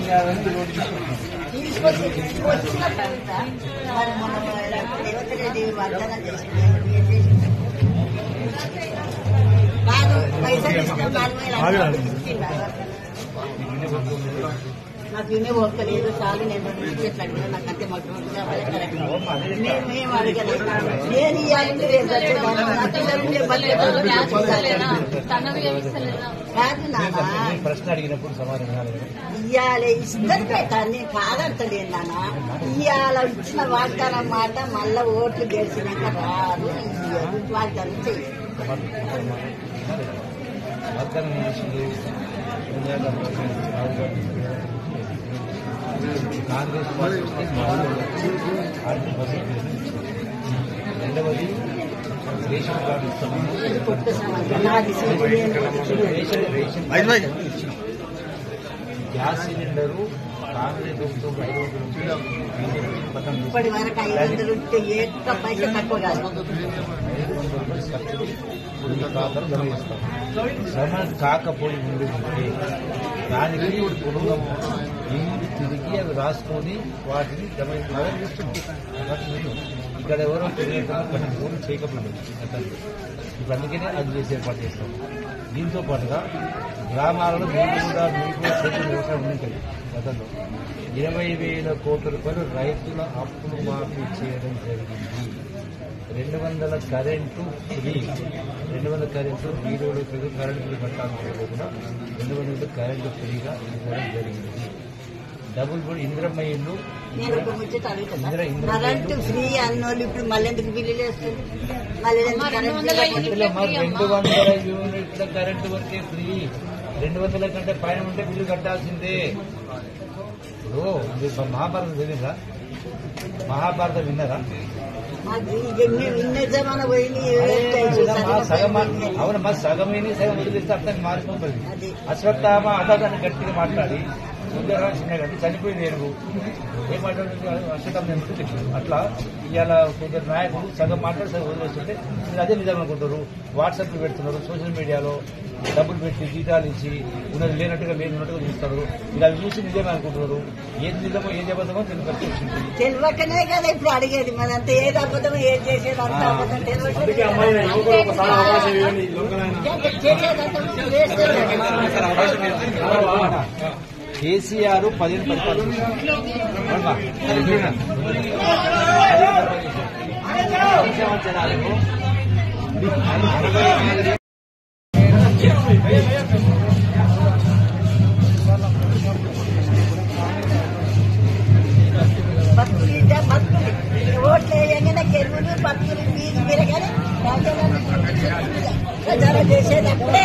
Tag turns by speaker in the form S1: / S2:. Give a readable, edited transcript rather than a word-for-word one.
S1: రేవంత్ వాగ్దానం చేసింది కాదు పైసలు నాకు వినే ఓర్కలేదు చాలు నేను ఇచ్చేట్లాడు నాకు అంతే మాకు మేము అడగలేదు నేను ఇవ్వాలంటే కాదు నాన్న
S2: ప్రశ్న అడిగినప్పుడు సమాధానం
S1: ఇవాళ ఇస్తారు పెట్టాను నేను కాదంటలేను నాన్న ఇవాళ ఇచ్చిన వాగ్దానం మాట మళ్ళా ఓట్లు గెలిచినాక రాదు వాగ్దానం చేయాలి
S2: కాంగ్రెస్ పార్టీ రెండవది రేషన్ కార్డు ఇస్తాము గ్యాస్ సిలిండరు కాంగ్రెస్ ప్రభుత్వం 500
S1: ఇప్పటి వరకు 500 ఉంటే ఏక పైసా తక్కువ కాదు
S2: 500 సబ్సిడీ ఖాతాలు జమ చేస్తాం శ్రమ కాకపోయి ఉంటే దానికి కుటుంబం తిరిగి అవి రాసుకొని వాటిని జమ ఇక్కడ ఎవరో కొన్ని ఫోన్ చేయకపోయింది ఇప్పుడు అందుకనే అది చేసే ఏర్పాటు చేస్తాం దీంతో పాటుగా గ్రామాలలో మీకు కూడా చేతుల వ్యవసాయం ఉంటుంది గతంలో 20,000 కోట్ల రూపాయలు రైతుల అప్పులు మాఫీ చేయడం జరిగింది 200 కరెంటు ఫ్రీ 200 కరెంటు వీడియోలో కరెంటు బిల్లు కట్టాలనుకుంటే కూడా 200 కరెంటు ఫ్రీగా ఇవ్వడం జరిగింది డబుల్ బోర్డు ఇందిరమ్మ ఇల్లు
S1: కరెంటు ఫ్రీ అన్నోళ్ళు ఇప్పుడు మళ్ళీ ఎందుకు బిల్లులు వేస్తుంది మళ్ళీ
S2: 200 యూనిట్ల కరెంటు వరకే ఫ్రీ 200 కంటే పైన ఉంటే బిల్లు కట్టాల్సిందే ఇప్పుడు మహాభారతం చదివిందా మహాభారతం విన్నారా అవునమ్మా సగమైన సగం వదిలిస్తే అర్థాన్ని మారిపోతుంది అశ్వత్థామ అదాన్ని గట్టిగా మాట్లాడి చిన్నగండి చనిపోయింది ఏనుగు ఏం మాట్లాడుతుంది అశ్వత్థామ అట్లా ఇవాళ కొందరు నాయకులు సగం మాట్లాడి సగం వదిలేస్తుంటే మీరు అదే నిజం అనుకుంటారు వాట్సాప్ పెడుతున్నారు సోషల్ మీడియాలో డబ్బులు పెట్టి జీతాలు ఇచ్చి ఉన్నది లేనట్టుగా లేనట్టుగా చూస్తారు మీరు అవి చూసి నిజమే అనుకుంటున్నారు ఏది నిజమో ఏది అబద్ధమో తెలిపి వచ్చింది
S1: తెలియకనే కదా ఇప్పుడు అడిగేది మనంతా ఏది అబద్ధమో ఏది చేసేది అంత అబద్ధం
S2: కేసీఆర్ 15 పరిపాలన సంవత్సరాలకు ఓట్లు వేయగానే కెరువులు భక్తులు ఫీజు పెరగాలి ప్రజలను చేసేటప్పుడే